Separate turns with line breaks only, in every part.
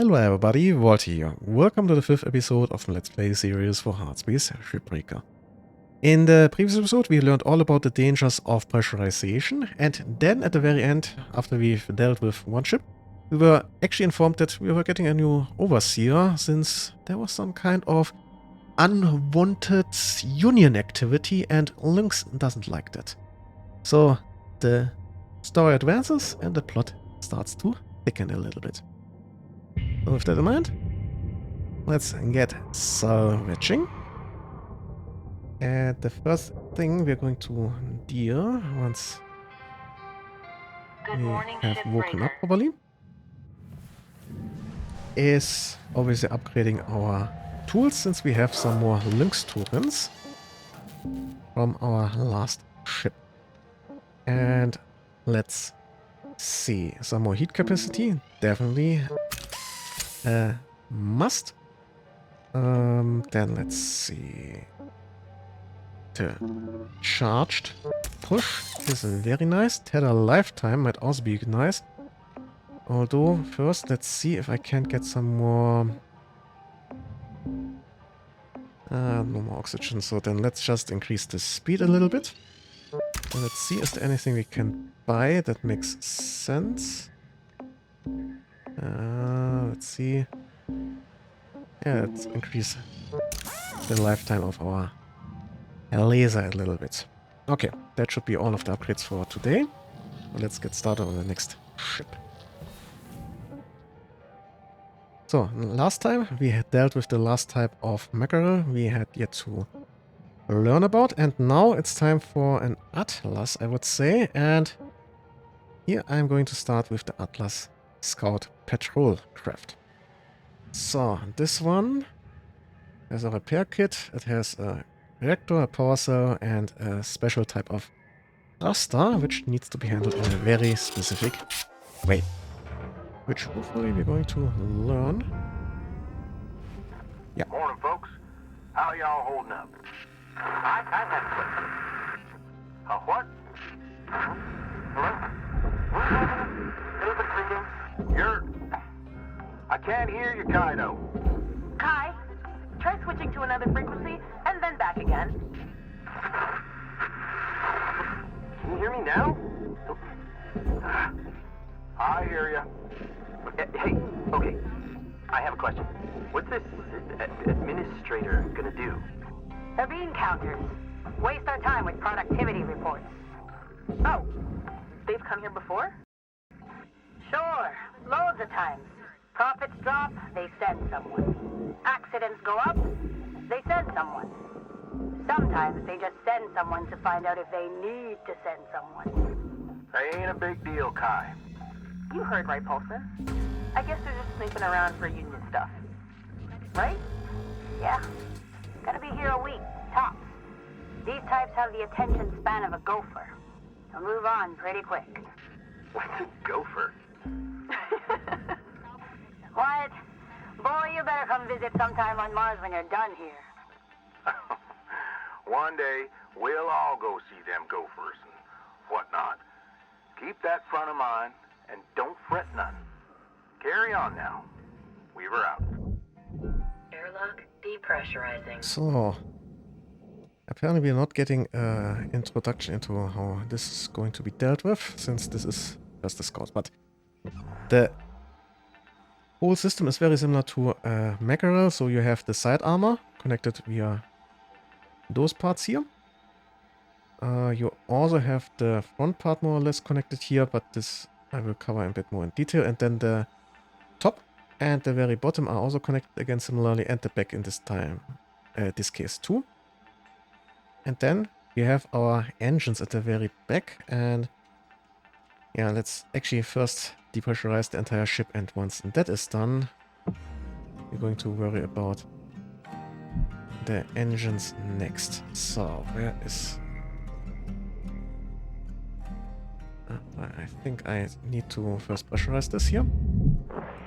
Hello everybody, Walt here. Welcome to the 5th episode of the Let's Play series for Hardspace Shipbreaker. In the previous episode we learned all about the dangers of pressurization, and then at the very end, after we've dealt with one ship, we were actually informed that we were getting a new overseer, since there was some kind of unwanted union activity and LYNX doesn't like that. So the story advances and the plot starts to thicken a little bit. So with that in mind, let's get salvaging. And the first thing we're going to deal once we have woken up properly is obviously upgrading our tools, since we have some more LYNX tokens from our last ship. And let's see, some more heat capacity, definitely must. Then let's see. The charged push is very nice. Tether lifetime might also be nice. Although first let's see if I can't get some more. No more oxygen, so then let's just increase the speed a little bit. And let's see, is there anything we can buy that makes sense? Let's see. Yeah, let's increase the lifetime of our laser a little bit. Okay, that should be all of the upgrades for today. Let's get started on the next ship. So, last time we had dealt with the last type of mackerel we had yet to learn about, and now it's time for an Atlas, I would say. And here I'm going to start with the Atlas Scout Patrol craft. So, this one has a repair kit. It has a reactor, a power cell, and a special type of thruster, which needs to be handled in a very specific way. Which hopefully we're going to learn. Yeah.
Morning, folks. How y'all holding up? I have a question. A what? Hello? You're... I can't hear you, Kaido.
Kai, try switching to another frequency and then back again.
Can you hear me now? I hear you. Hey, okay. I have a question. What's this administrator gonna do?
They're being counters. Waste our time with productivity reports. Oh, they've come here before? Sure, loads of times. Profits drop, they send someone. Accidents go up, they send someone. Sometimes they just send someone to find out if they need to send someone.
Ain't a big deal, Kai.
You heard right, Paulson. I guess they're just snooping around for union stuff. Right? Yeah. Gonna be here a week, tops. These types have the attention span of a gopher. They'll move on pretty quick.
What's a gopher?
What? Boy, you better come visit sometime on Mars when you're done here.
One day, we'll all go see them gophers and whatnot. Keep that front of mind, and don't fret none. Carry on now. Weaver out.
Airlock depressurizing.
So, apparently we are not getting an introduction into how this is going to be dealt with, since this is just the Scout. But the whole system is very similar to mackerel, so you have the side armor connected via those parts here. You also have the front part more or less connected here, but this I will cover a bit more in detail. And then the top and the very bottom are also connected again similarly, and the back in this case too. And then we have our engines at the very back, and yeah, let's actually first depressurize the entire ship, and once that is done, we're going to worry about the engines next. So, where is... I think I need to first pressurize this here.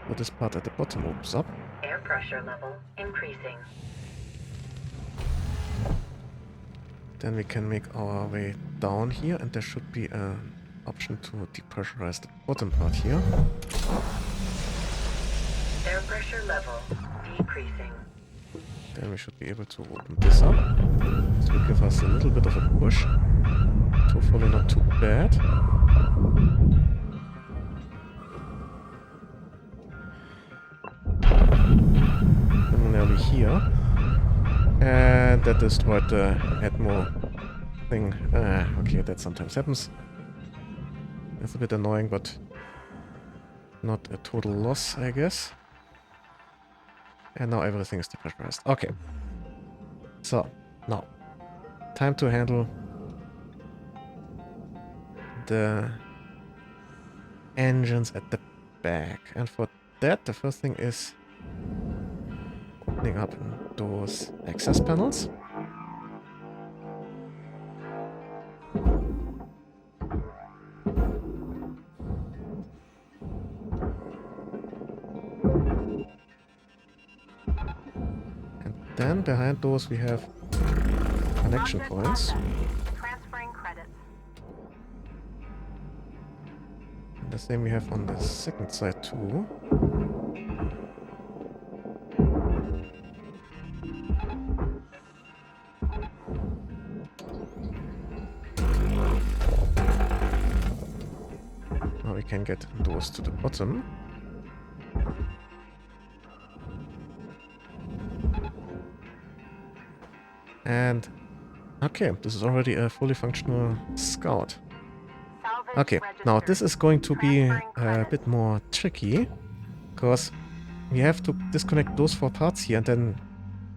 So this part at the bottom opens up.
Air pressure level increasing.
Then we can make our way down here, and there should be an option to depressurize the bottom part here.
Air pressure level decreasing.
Then we should be able to open this up. This will give us a little bit of a push. Hopefully not too bad. Similarly here. And that destroyed the Atmo thing. Okay, that sometimes happens. That's a bit annoying, but not a total loss, I guess. And now everything is depressurized. Okay. So, now. Time to handle the engines at the back. And for that, the first thing is opening up those access panels. Then behind those we have connection points.
Transferring credits.
And the same we have on the second side too. Now we can get those to the bottom. And okay, this is already a fully functional scout. Okay, now this is going to be a bit more tricky, because we have to disconnect those 4 parts here and then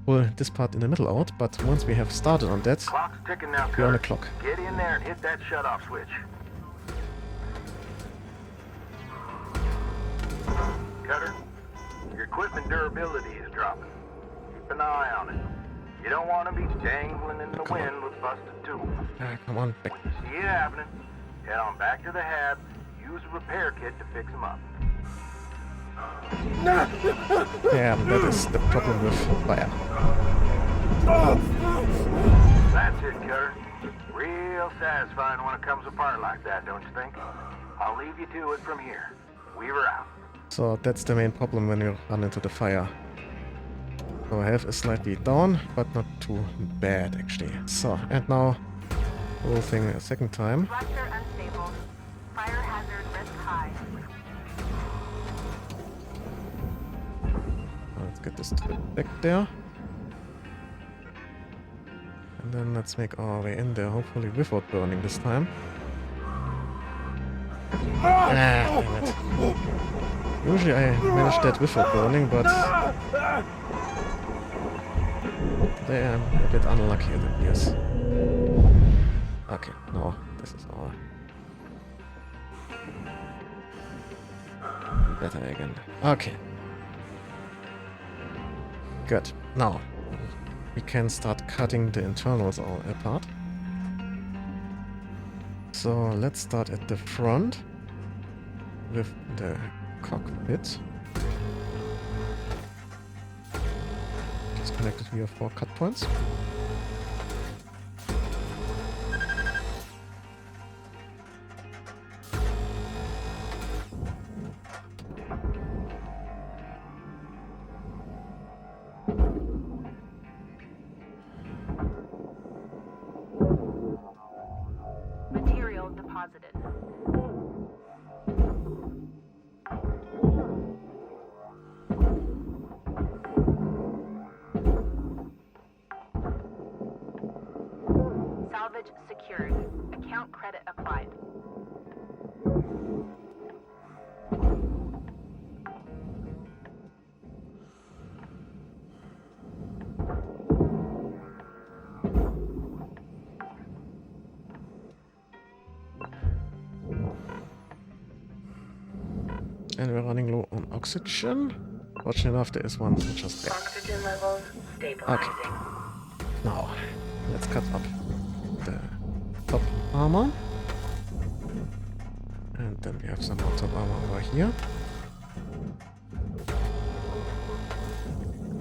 pull this part in the middle out, but once we have started on that,
Clock's ticking now,
we're on the
Cutter.
clock.
Get in there and hit that shut-off switch. Cutter, your equipment durability is dropping. Keep an eye on it. You don't want to be dangling in the wind with busted tools.
Come on, back.
When you see it happening, head on back to the hab, use a repair kit to fix them up.
Yeah, that is the problem with fire.
That's it, Cutter. Real satisfying when it comes apart like that, don't you think? I'll leave you to it from here. Weaver out.
So that's the main problem when you run into the fire. So health is slightly down, but not too bad actually. So, and now the whole thing a second time.
Structure unstable. Fire hazard risk high.
Let's get this to the back there. And then let's make our way in there, hopefully without burning this time. Ah, damn it. Usually I manage that without burning, but today I'm a bit unlucky it appears. Okay, no, this is all better again. Okay. Good. Now we can start cutting the internals all apart. So let's start at the front with the cockpit. Disconnected via 4 cut points.
Material deposited. Salvage secured. Account credit applied.
And we're running low on oxygen. Fortunately enough, there is one just there.
Oxygen levels stabilizing.
Okay. Now, let's cut up the top armor. And then we have some more top armor over here.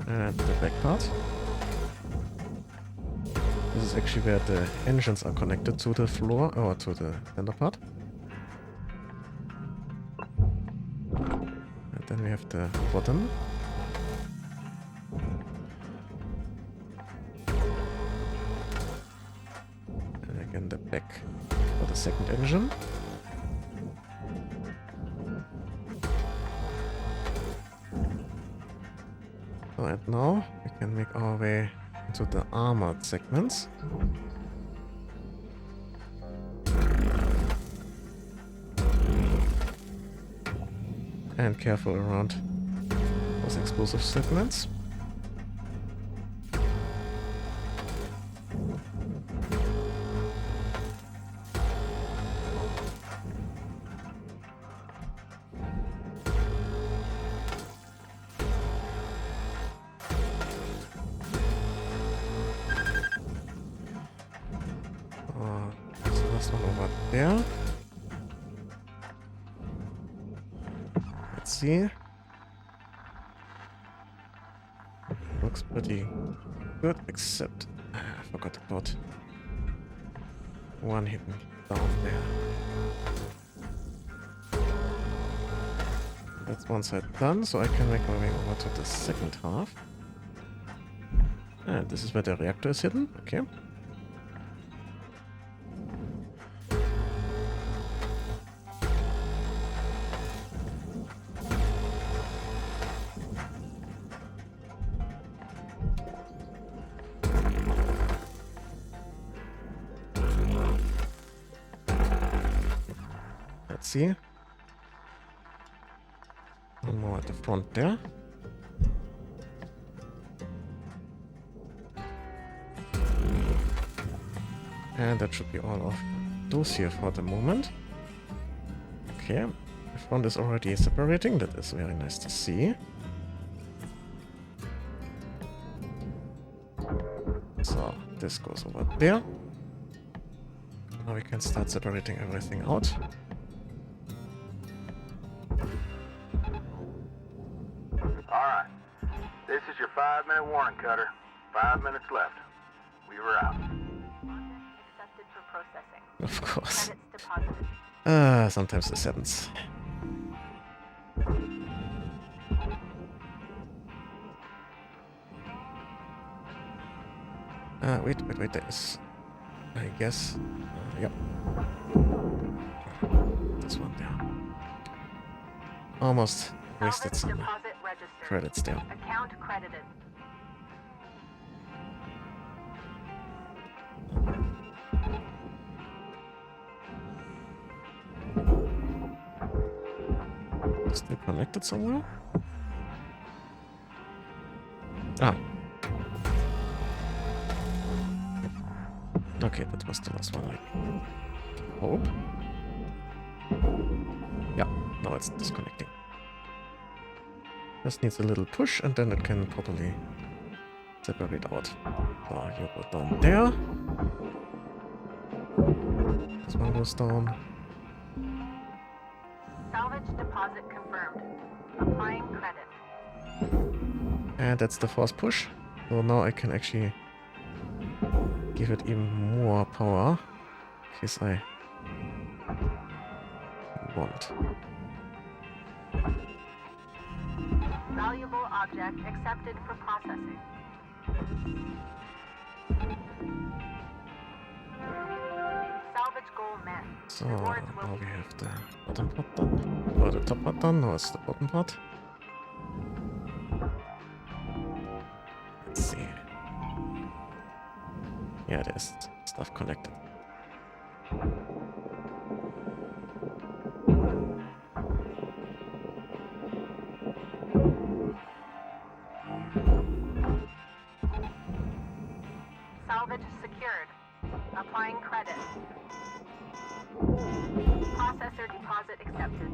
And the back part. This is actually where the engines are connected to the floor, or to the center part. And Then we have the bottom. And again the back for the second engine. So, and now we can make our way into the armored segments. And careful around those explosive segments. So that's one over there. Let's see. Looks pretty good, except I forgot about one hidden down there. That's one side done, so I can make my way over to the second half. And this is where the reactor is hidden. Okay. Let's see. One more at the front there. And that should be all of those here for the moment. Okay, the front is already separating. That is very nice to see. So this goes over there. Now we can start separating everything out.
Alright. This is your 5-minute warning, Cutter. 5 minutes left. We were out.
Accepted for processing.
Of course.
Credits deposited.
Sometimes this happens. Wait, there is... I guess... yep. This one there. Almost wasted
Salvage
some
deposit registered.
credits there.
Account credited.
Still connected somewhere? Ah. Okay, that was the last one, I hope. Yeah, now it's disconnecting. Just needs a little push and then it can properly separate out. So you go down there. This one goes down.
Salvage deposit confirmed. Applying credit.
And that's the force push. So now I can actually give it even more power in case I want.
Valuable object accepted for processing. Salvage goal met.
So
Rewards will
now
be
we have the bottom part done. Or the top part done, now it's the bottom part. Let's see. Yeah, there's stuff connected.
Salvage secured. Applying credit. Processor deposit accepted.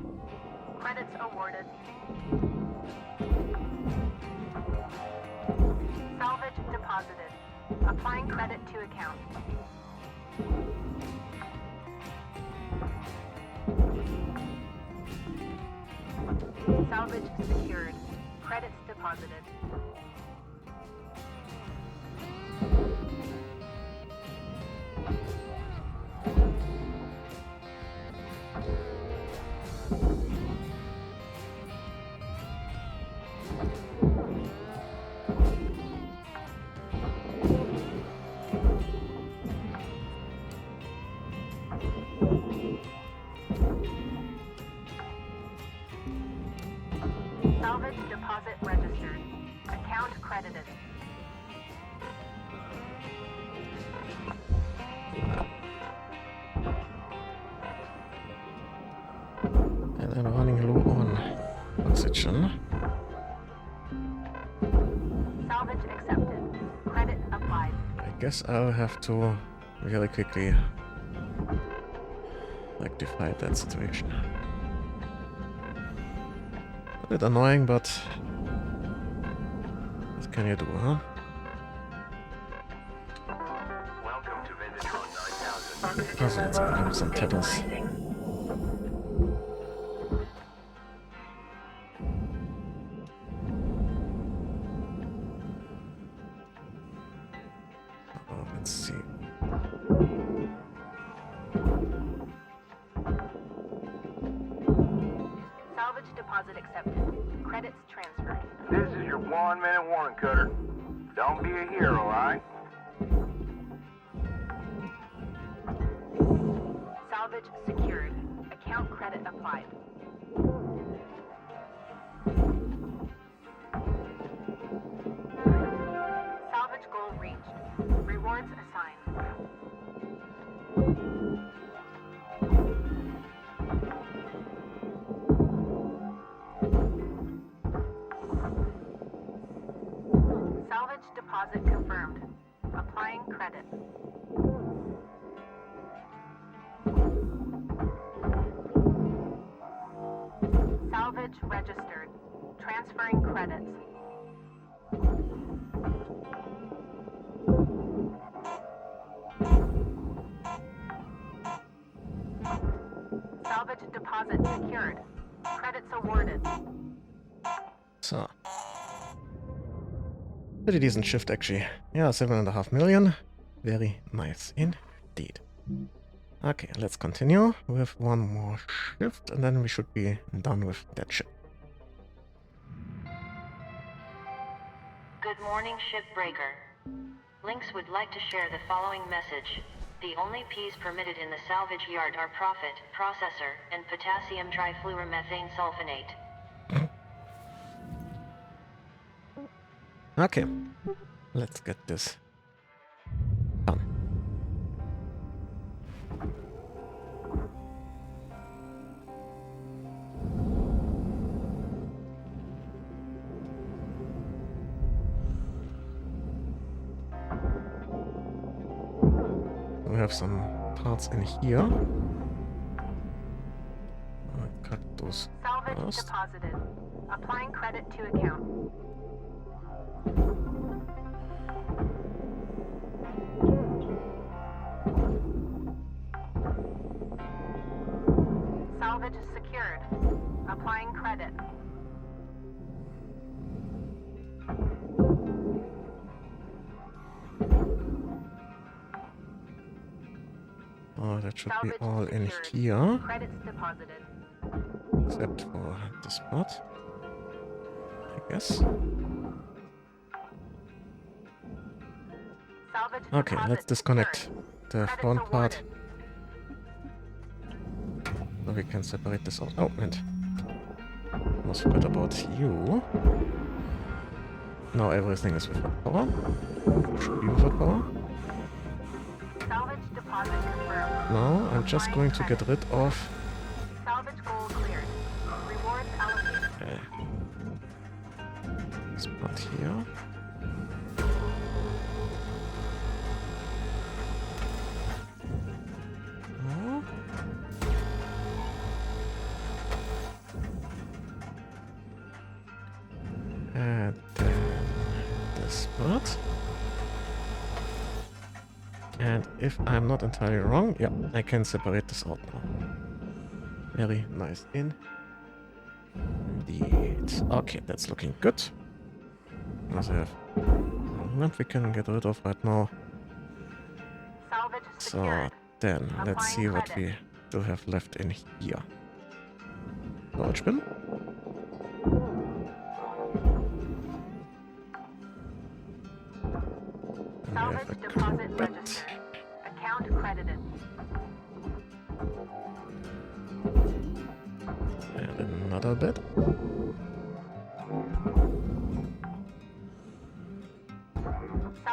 Credits awarded. Salvage deposited. Applying credit to account. Salvage secured. Credits deposited. Salvage deposit registered. Account credited.
And I'm running low on oxygen.
Salvage accepted. Credit applied.
I guess I'll have to really quickly rectify that situation. A bit annoying, but what can you do, huh?
Welcome to Venditron 9000.
Also, let's give him some tablets. Oh, let's see.
Salvage deposit accepted. Credits transferred.
This is your 1-minute warning, Cutter. Don't be a hero, alright?
Salvage secured. Account credit applied. Salvage goal reached. Rewards assigned. Salvage deposit confirmed. Applying credit. Salvage registered. Transferring credits. Salvage deposit secured. Credits awarded.
So. Pretty decent shift, actually. Yeah, 7.5 million. Very nice indeed. Okay, let's continue with one more shift, and then we should be done with that ship.
Good morning, Shipbreaker. LYNX would like to share the following message. The only Ps permitted in the salvage yard are profit, processor, and potassium trifluoromethane sulfonate.
Okay, let's get this done. We have some parts in here. I'll cut those
Salvage
first.
deposited. Applying credit to account. Salvage secured. Applying credit.
Oh, that should be
Salvage
all in
secured.
here,
Credits deposited.
except for this part, I guess.
Salvage
Okay,
deposit
let's disconnect
secured.
the
Credits
front part,
awarded.
so we can separate this out. Oh, and almost forgot about you. Now everything is without power. Should be without power.
Salvage deposit confirmed.
Now I'm just going to get rid of
Salvage goal cleared. Rewards allocated.
this part here. No. And then this part. And if I'm not entirely wrong, yeah, I can separate this out now. Very nice indeed. Okay, that's looking good. Also have what we can get rid of right now.
Salvage
So
secured.
then let's see what
Applying
we still have left in here. Storage bin. We have
Salvage
a
deposit
bed.
registered. Account credited.
And another bed.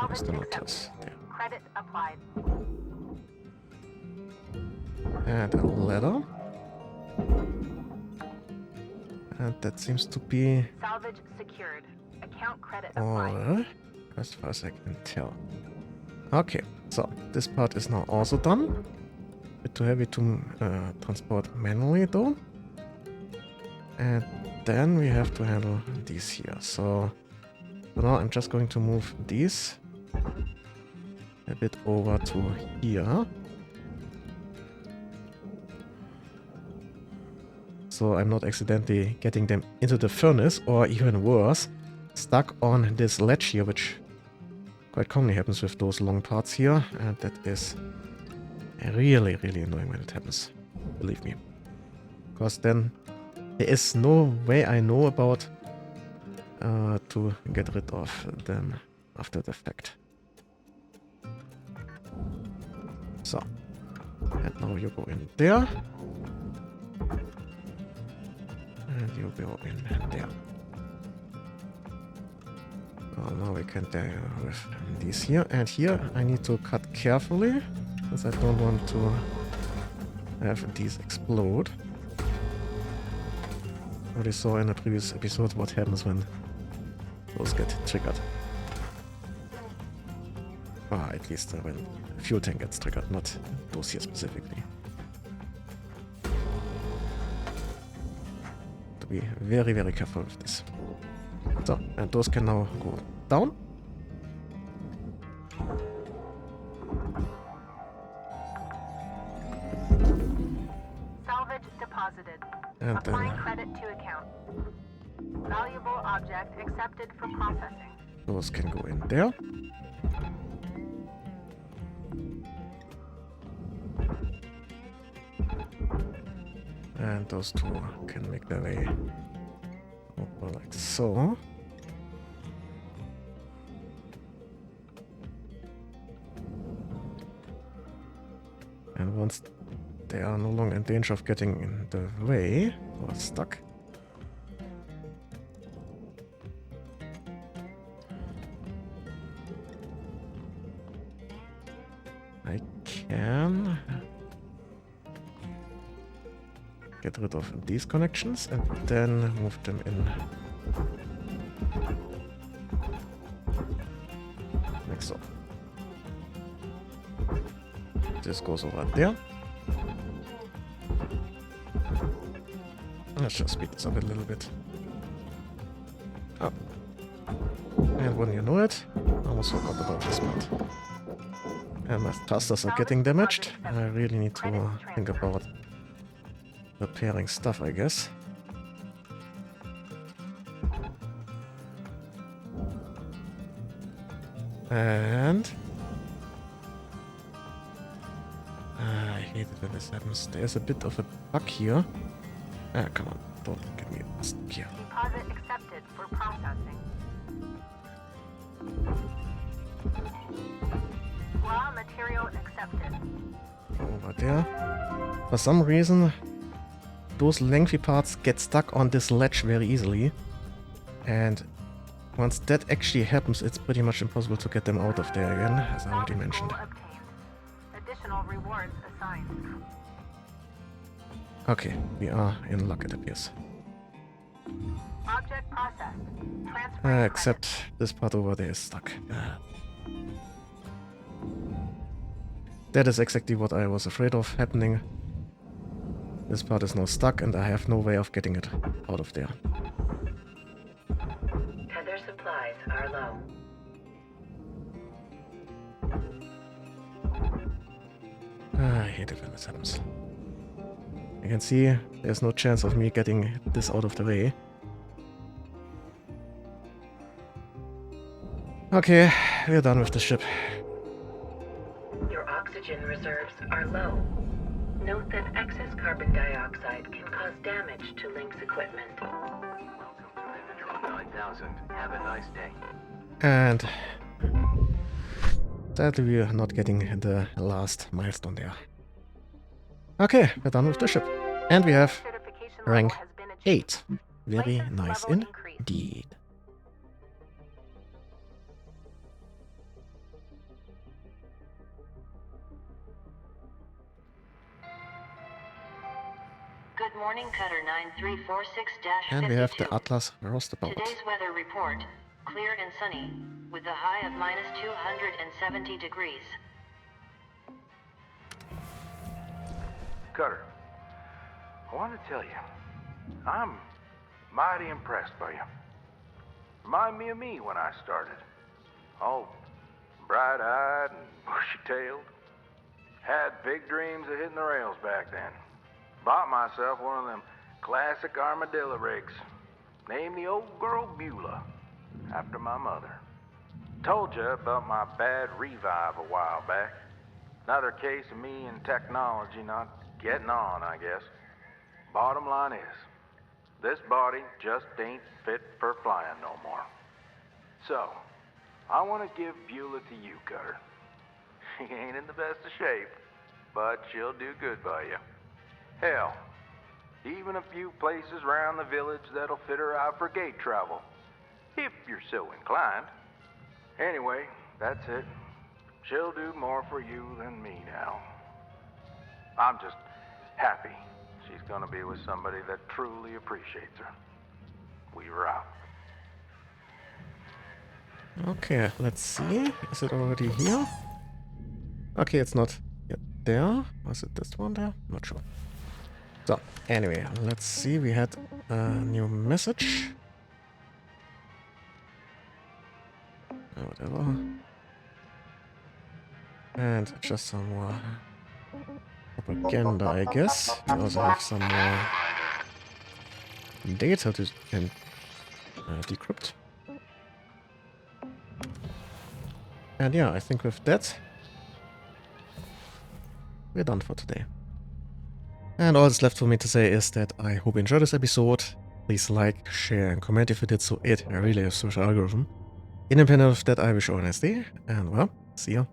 Where's
Salvage
the
accepted.
notice? There.
Credit applied.
And a ladder. And that seems to be
Salvage secured. Account credit applied.
all, as far as I can tell. Okay, so this part is now also done. Bit too heavy to transport manually though. And then we have to handle these here. So now I'm just going to move these a bit over to here. So I'm not accidentally getting them into the furnace, or even worse, stuck on this ledge here, which quite commonly happens with those long parts here, and that is really, really annoying when it happens, believe me. Because then there is no way I know about to get rid of them after the fact. So, and now you go in there. And you go in there. Oh, now we can deal with these here. And here I need to cut carefully, because I don't want to have these explode. Already saw in a previous episode what happens when those get triggered. At least when the fuel tank gets triggered, not those here specifically. To be very, very careful with this. So, and those can now go down.
Salvage deposited.
And
Applying
then
credit to account. Valuable object accepted for processing.
those can go in there. And those two can make their way over like so. And once they are no longer in danger of getting in the way or stuck, I can get rid of these connections and then move them in like so. This goes over there. Let's just speed this up a little bit. Oh. And when you know it, I almost forgot about this part. And my thrusters are getting damaged. I really need to think about repairing stuff, I guess. And I hate it when this happens. There's a bit of a bug here. Ah, come on, don't get me stuck here.
Deposit accepted for processing. Raw material accepted.
Over there. For some reason, those lengthy parts get stuck on this ledge very easily. And once that actually happens, it's pretty much impossible to get them out of there again, as I already mentioned.
Salvage goal obtained. Additional rewards assigned.
Okay, we are in luck, it appears.
Object processed. Transfer.
Except this part over there is stuck. That is exactly what I was afraid of happening. This part is now stuck and I have no way of getting it out of there.
Tether supplies are low.
I hate it when this happens. You can see there's no chance of me getting this out of the way. Okay, we're done with the ship.
Your oxygen reserves are low. Note that excess carbon dioxide can cause damage to LYNX equipment.
Welcome to Inditron 9000. Have a nice day.
And Sadly, we are not getting the last milestone there. Okay, we're done with the ship. And we have
Certification
rank
level has been achieved.
8. Very
License
nice
level increased.
indeed.
Good morning, Cutter 9346-52.
And we have the Atlas Roustabout.
Today's weather report, clear and sunny, with a high of minus 270 degrees.
Cutter, I want to tell you, I'm mighty impressed by you. Remind me of me when I started. All bright-eyed and bushy-tailed. Had big dreams of hitting the rails back then. Bought myself one of them classic armadillo rigs. Named the old girl Beulah, after my mother. Told you about my bad revive a while back. Another case of me and technology not getting on, I guess. Bottom line is, this body just ain't fit for flying no more. So, I want to give Beulah to you, Cutter. She ain't in the best of shape, but she'll do good by you. Hell, even a few places around the village that'll fit her out for gate travel, if you're so inclined. Anyway, that's it. She'll do more for you than me now. I'm just happy she's gonna be with somebody that truly appreciates her. Weaver out.
Okay, let's see. Is it already here? Okay, it's not yet there. Was it this one there? Not sure. So, anyway, let's see. We had a new message. Whatever. And just some more propaganda, I guess. We also have some more data to decrypt. And yeah, I think with that, we're done for today. And all that's left for me to say is that I hope you enjoyed this episode. Please like, share, and comment if you did so. It really is social algorithm. Independent of that, I wish you all a nice day, and well, see ya.